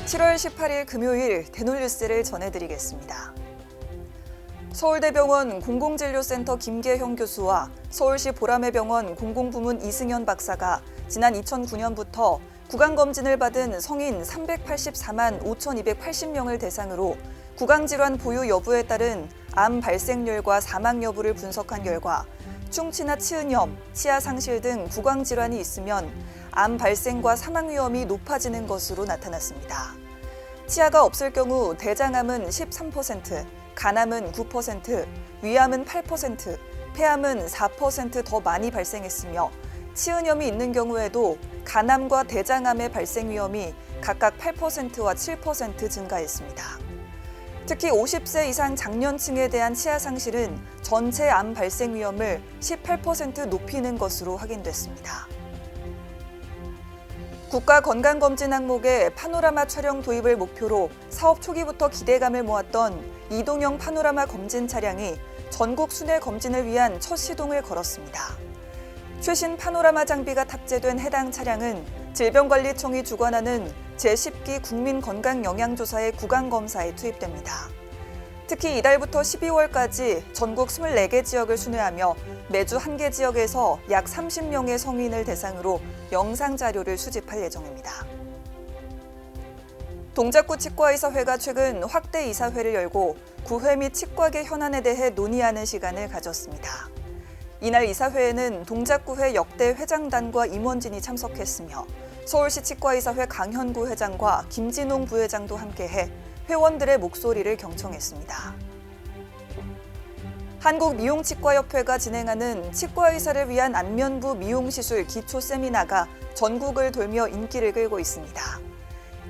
7월 18일 금요일 대놀뉴스를 전해드리겠습니다. 서울대병원 공공진료센터 김계형 교수와 서울시 보라매병원 공공부문 이승현 박사가 지난 2009년부터 구강검진을 받은 성인 384만 5,280명을 대상으로 구강질환 보유 여부에 따른 암 발생률과 사망 여부를 분석한 결과 충치나 치은염, 치아 상실 등 구강질환이 있으면 암 발생과 사망 위험이 높아지는 것으로 나타났습니다. 치아가 없을 경우 대장암은 13%, 간암은 9%, 위암은 8%, 폐암은 4% 더 많이 발생했으며 치은염이 있는 경우에도 간암과 대장암의 발생 위험이 각각 8%와 7% 증가했습니다. 특히 50세 이상 장년층에 대한 치아 상실은 전체 암 발생 위험을 18% 높이는 것으로 확인됐습니다. 국가건강검진 항목의 파노라마 촬영 도입을 목표로 사업 초기부터 기대감을 모았던 이동형 파노라마 검진 차량이 전국 순회 검진을 위한 첫 시동을 걸었습니다. 최신 파노라마 장비가 탑재된 해당 차량은 질병관리청이 주관하는 제10기 국민건강영양조사의 구강검사에 투입됩니다. 특히 이달부터 12월까지 전국 24개 지역을 순회하며 매주 1개 지역에서 약 30명의 성인을 대상으로 영상 자료를 수집할 예정입니다. 동작구 치과의사회가 최근 확대 이사회를 열고 구회 및 치과계 현안에 대해 논의하는 시간을 가졌습니다. 이날 이사회에는 동작구회 역대 회장단과 임원진이 참석했으며 서울시 치과의사회 강현구 회장과 김진홍 부회장도 함께해 회원들의 목소리를 경청했습니다. 한국미용치과협회가 진행하는 치과의사를 위한 안면부 미용시술 기초 세미나가 전국을 돌며 인기를 끌고 있습니다.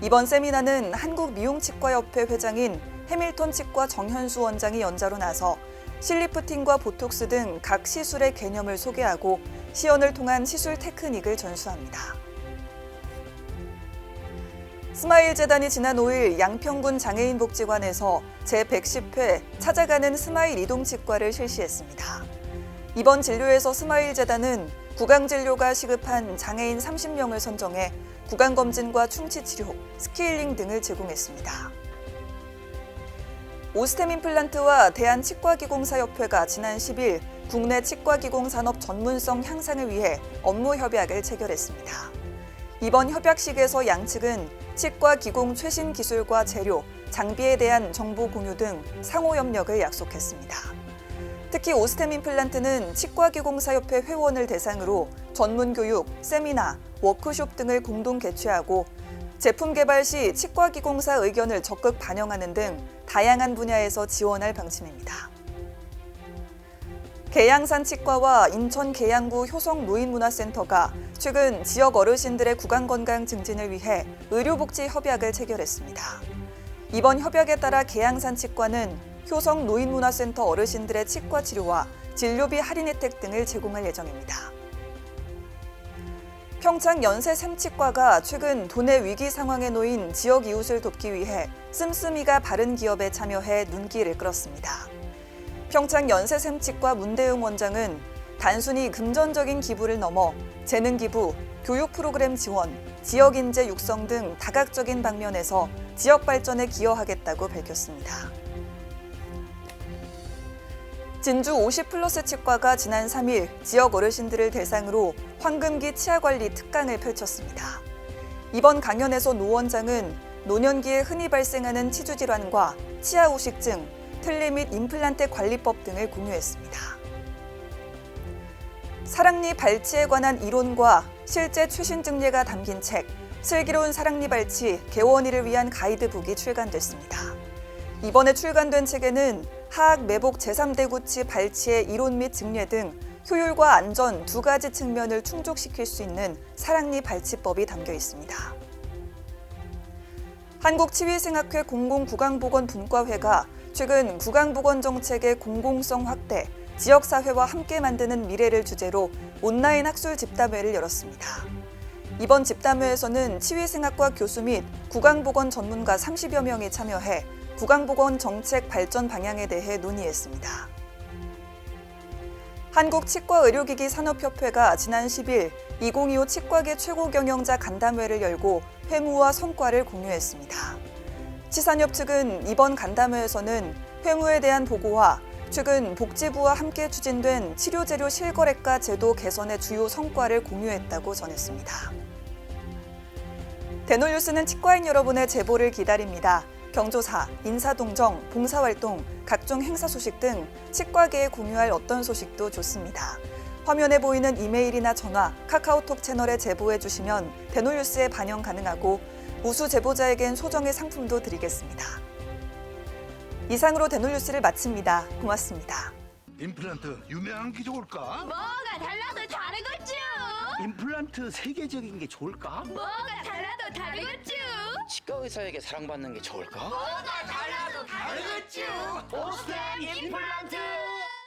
이번 세미나는 한국미용치과협회 회장인 해밀턴 치과 정현수 원장이 연자로 나서 실리프팅과 보톡스 등 각 시술의 개념을 소개하고 시연을 통한 시술 테크닉을 전수합니다. 스마일재단이 지난 5일 양평군 장애인복지관에서 제110회 찾아가는 스마일 이동치과를 실시했습니다. 이번 진료에서 스마일재단은 구강진료가 시급한 장애인 30명을 선정해 구강검진과 충치치료, 스케일링 등을 제공했습니다. 오스템 임플란트와 대한치과기공사협회가 지난 10일 국내 치과기공산업 전문성 향상을 위해 업무 협약을 체결했습니다. 이번 협약식에서 양측은 치과 기공 최신 기술과 재료, 장비에 대한 정보 공유 등 상호 협력을 약속했습니다. 특히 오스템 임플란트는 치과기공사협회 회원을 대상으로 전문 교육, 세미나, 워크숍 등을 공동 개최하고 제품 개발 시 치과기공사 의견을 적극 반영하는 등 다양한 분야에서 지원할 방침입니다. 계양산 치과와 인천 계양구 효성 노인문화센터가 최근 지역 어르신들의 구강건강 증진을 위해 의료복지 협약을 체결했습니다. 이번 협약에 따라 계양산 치과는 효성 노인문화센터 어르신들의 치과 치료와 진료비 할인 혜택 등을 제공할 예정입니다. 평창 연세샘치과가 최근 도내 위기 상황에 놓인 지역 이웃을 돕기 위해 씀씀이가 바른 기업에 참여해 눈길을 끌었습니다. 평창 연세샘치과 문대웅 원장은 단순히 금전적인 기부를 넘어 재능 기부, 교육 프로그램 지원, 지역 인재 육성 등 다각적인 방면에서 지역 발전에 기여하겠다고 밝혔습니다. 진주 50플러스 치과가 지난 3일 지역 어르신들을 대상으로 황금기 치아관리 특강을 펼쳤습니다. 이번 강연에서 노 원장은 노년기에 흔히 발생하는 치주질환과 치아 우식증, 틀니 및 임플란트 관리법 등을 공유했습니다. 사랑니 발치에 관한 이론과 실제 최신 증례가 담긴 책 슬기로운 사랑니 발치 개원이를 위한 가이드북이 출간됐습니다. 이번에 출간된 책에는 하악 매복 제3대구치 발치의 이론 및 증례 등 효율과 안전 두 가지 측면을 충족시킬 수 있는 사랑니 발치법이 담겨 있습니다. 한국치위생학회 공공구강보건분과회가 최근 구강보건 정책의 공공성 확대, 지역사회와 함께 만드는 미래를 주제로 온라인 학술 집담회를 열었습니다. 이번 집담회에서는 치위생학과 교수 및 구강보건 전문가 30여 명이 참여해 구강보건 정책 발전 방향에 대해 논의했습니다. 한국치과의료기기산업협회가 지난 10일 2025 치과계 최고 경영자 간담회를 열고 회무와 성과를 공유했습니다. 치산협 측은 이번 간담회에서는 회무에 대한 보고와 최근 복지부와 함께 추진된 치료재료 실거래가 제도 개선의 주요 성과를 공유했다고 전했습니다. 대놀뉴스는 치과인 여러분의 제보를 기다립니다. 경조사, 인사동정, 봉사활동, 각종 행사 소식 등 치과계에 공유할 어떤 소식도 좋습니다. 화면에 보이는 이메일이나 전화, 카카오톡 채널에 제보해 주시면 대놀뉴스에 반영 가능하고 우수 제보자에겐 소정의 상품도 드리겠습니다. 이상으로 대놀뉴스를 마칩니다. 고맙습니다. 임플란트 유명한 게 좋을까? 뭐가 달라도 다르겠죠. 임플란트 세계적인 게 좋을까? 뭐가 달라도 다르겠죠. 치과 의사에게 사랑받는 게 좋을까? 뭐가 달라도 다르겠죠. 오스템 임플란트!